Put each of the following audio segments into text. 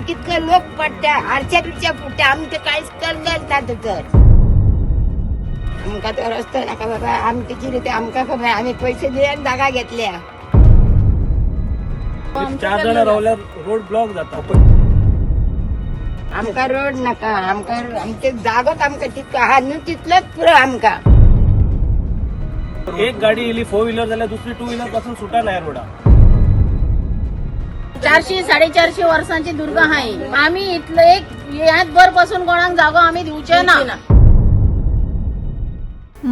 कितके लोक पडटा हारच्या बिरच्या फुटता आमचे कांयच कळलं ना तर आमकां तो रस्तो नाका बाबा आमची कितें आमकां खबर आमी पैसे दिवन जागा घेतल्या 4 जण रावल्यार रोड ब्लॉक जाता आमकां रोड नाका आमकां आमचे जागोच आमकां तितको आहा न्हू तितलोच पुरो आमकां एक गाडी येयली 4 व्हीलर जाल्यार दुसरी 2 व्हीलर पासून सुटा नाही रोडा 400-450 वर्षांची दुर्ग आहे आम्ही इथलं एक ह्यात भर पासून कोणाक जागो आम्ही दिवचे ना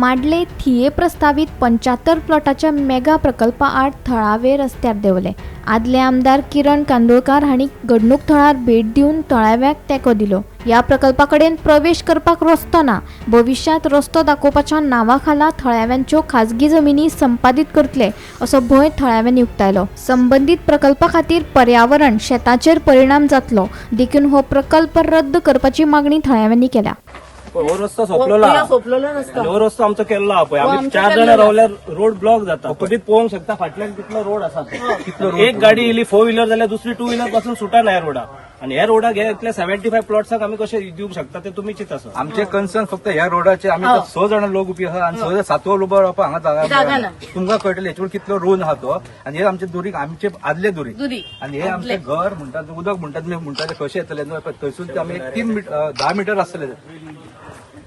माडले थिये प्रस्तावित 75 प्लॉटाच्या मेगा प्रकल्पा आड थळावे रस्त्यार देवले. आदले आमदार किरण कांदोळकार हांणी घडणूक थळार भेट दिवन थळाव्याक तेंको दिलो. ह्या प्रकल्पा कडेन प्रवेश करपाक रस्तो ना. भविष्यात रस्तो दाखोवपाच्या नांवा खाला थळाव्यांच्यो खाजगी जमिनी संपादीत करतले असो भंय थळाव्यांनी उक्तायलो. संबंधीत प्रकल्पा खातीर पर्यावरण शेताचेर परिणाम जातलो देखून हो प्रकल्प रद्द करपाची मागणी थळाव्यांनी केल्या. हो रस्तो सोपलेलो हो रस्तो आमचो केल्लो आहा पळय आमी 4 जण रावल्यार रोड ब्लॉक जाता पटीत पळोवंक शकता फाटल्यान कितलो रोड आसा एक गाडी येयली 4 व्हीलर जाल्यार दुसरी 2 व्हीलर पासून सुटा नाही रोडा आणि ह्या रोडाक हे इतल्या 75 प्लॉट्साक आमी कशे दिवंक शकता ते तुमी चिंत आसा आमचे कन्सर्न फक्त ह्या रोडाचे आमी 6 जण लोक उबी आहा आणि 7वो उबो रावपाक हांगा जागा ना तुमकां कळटलें हेचेर कितलो रोन आहा तो आणि हे आमचे दुरीक आमचे आदले दुरी आणि हे आमचे घर म्हणटात उदक म्हणटात तुमी म्हणटात कशें येतले थंयसून आमी 10 मीटर आसतले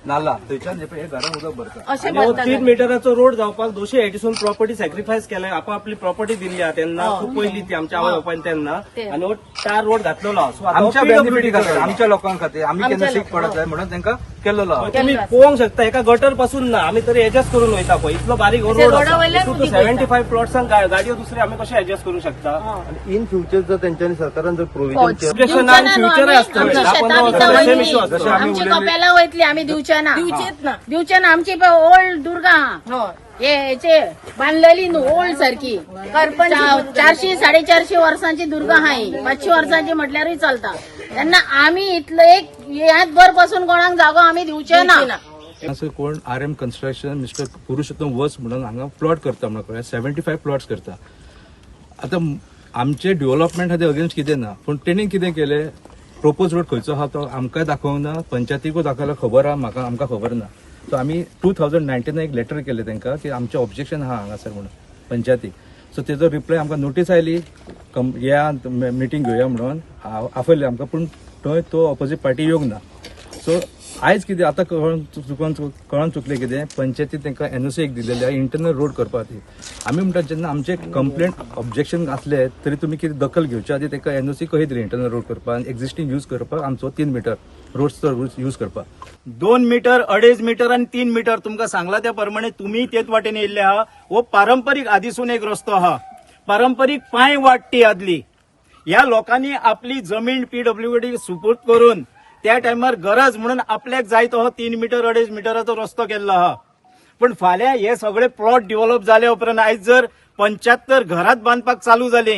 नाला थंयच्यान हे घरान उदक भरता 3 मिटराचो रोड जावपाक दोशी एटीसून प्रॉपर्टी सॅक्रिफायस केलाय आपली प्रॉपर्टी दिल्ली आहा तेन्ना खूप पयली ती आमच्या आवय बापायन तेन्ना आणि हो 4 रोड घातलेलो आहा आमच्या बेनिफिटी खातीर आमच्या लोकांक खातीर आमी केन्ना सीक पडत जाय म्हणून तांकां केल्लो आहा तुम्ही पळोवंक शकता एका गटर पासून ना आमी तरी एडजस्ट करून वयता पळय इतलो बारीक रोड आसा 75 प्लॉट्सांक गाडयो दुसरे आमी कशे एडजस्ट करू शकता इन फ्युचर जर त्यांच्यानी सरकारान जर प्रोव्हिजन फ्युचर आमची कपेला वयतली आम्ही दिवचे ना आमची ओल्ड दुर्गा हे बांधलेली न्हू ओल्ड सारखी 400-450 वर्षांची दुर्गा आहे 500 वर्षांची म्हटल्यारय चलता त्यांना आम्ही इथलं एक ह्यात भर पासून कोणाक जागो आम्ही दिवचे ना असं कोण RM कन्स्ट्रक्शन मिस्टर पुरुषोत्तम वस म्हणून हांगा प्लॉट करता म्हणून 75 प्लॉट्स करता. आता आमचे डेव्हलपमेंट हाचे अगेन्स्ट कितें ना पण तेणी कितें केलें प्रोपोज रोड खंयचो आहा तो आमकांय दाखोवंक ना पंचायतीकूय दाखयला खबर आहा म्हाका आमकां खबर ना सो आमी 2019 एक लेटर केलें तांकां की आमचें ऑब्जेक्शन आहा हांगासर म्हणून पंचायतीक सो तेजो रिप्लाय आमकां नोटीस आयली या मिटींग घेवया म्हणून आफयलें आमकां पूण थंय तो ऑपोजीट पार्टी येवंक ना सो आयज कितें आतां कळोन चुकलें कितें पंचायतीन तांकां NOC एक दिलेली आहे इंटरनल रोड करपा खातीर आमी म्हणटात जेन्ना आमचे कंप्लेंट ऑब्जेक्शन आसले तरी तुमी कितें दखल घेवचे आदी तांकां NOC कशी दिली इंटरनल रोड करपाक एक्झिस्टिंग यूज करपाक आमचो 3 मीटर रोडचो यूज करपाक 2 मीटर 2.5 मीटर आणि 3 मीटर तुमकां सांगला त्या प्रमाणे तुम्ही तेच वाटेन येयल्ले आहा हो पारंपरीक आदीसून एक रस्तो आहा पारंपरीक पांय वाट ती आदली ह्या लोकांनी आपली जमीन PWD सुपूर्द करून त्या टायमार गरज म्हणून आपल्याक जाय तो 3 मीटर 2.5 मीटराचो रस्तो केल्लो आहा पण फाल्यां हे सगळे प्लॉट डेव्हलप जाले उपरांत आयज जर 75 घरात बांदपाक चालू जाले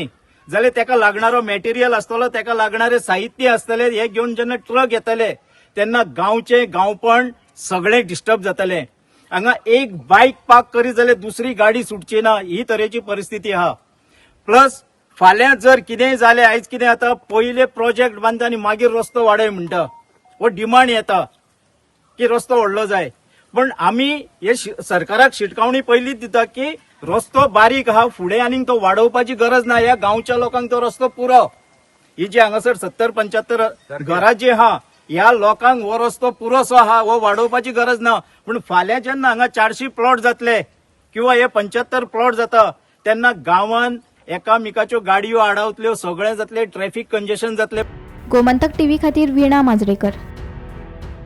जाल्यार तेका लागणारो मॅटेरियल आसतलो तेका लागणारे साहित्य आसतले हे घेवन जेन्ना ट्रक येतले तेन्ना गांवचे गांवपण सगळे डिस्टर्ब जातले हांगा एक बायक पार्क करी जाल्यार दुसरी गाडी सुटची ना ही तरेची परिस्थिती आहा प्लस फाल्यां जर कितेंय जालें आयज कितें जाता पयले प्रोजेक्ट बांदता आनी मागीर रस्तो वाडय म्हणटा हो डिमांड येता की रस्तो व्हडलो जाय पण आमी हे सरकाराक शिटकावणी पयलीच दिता की रस्तो बारीक आहा फुडें आनीक तो वाडोवपाची गरज ना ह्या गांवच्या लोकांक तो रस्तो पुरो ही जी हांगासर 70-75 घरां जी आहा ह्या लोकांक हो रस्तो पुरोसो आहा हो वाडोवपाची गरज ना पण फाल्यां जेन्ना हांगा 400 प्लॉट जातले किंवा हे 75 प्लॉट जाता तेन्ना गांवांत एकामेकाच्यो गाडयो आडावतल्यो सगळें जातले ट्रॅफिक कंजेशन जातले. गोमंतक TV खातीर वीणा माजरेकर.